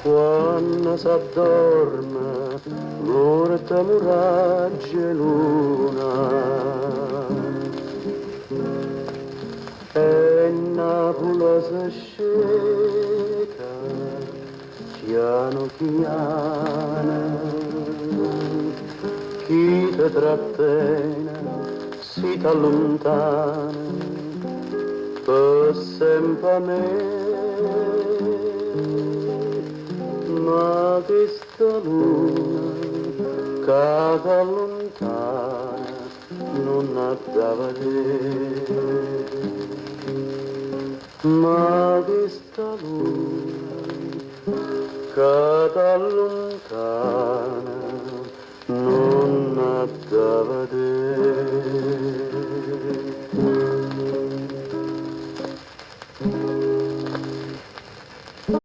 Quando s'addorme l'orta muraggia luna e Napoli s'asceta piano piano chi te trattiene si t'allontana per sempre a me. Ma questa luna che da lontana non ha da vedere, ma questa luna che da lontana non ha da vedere.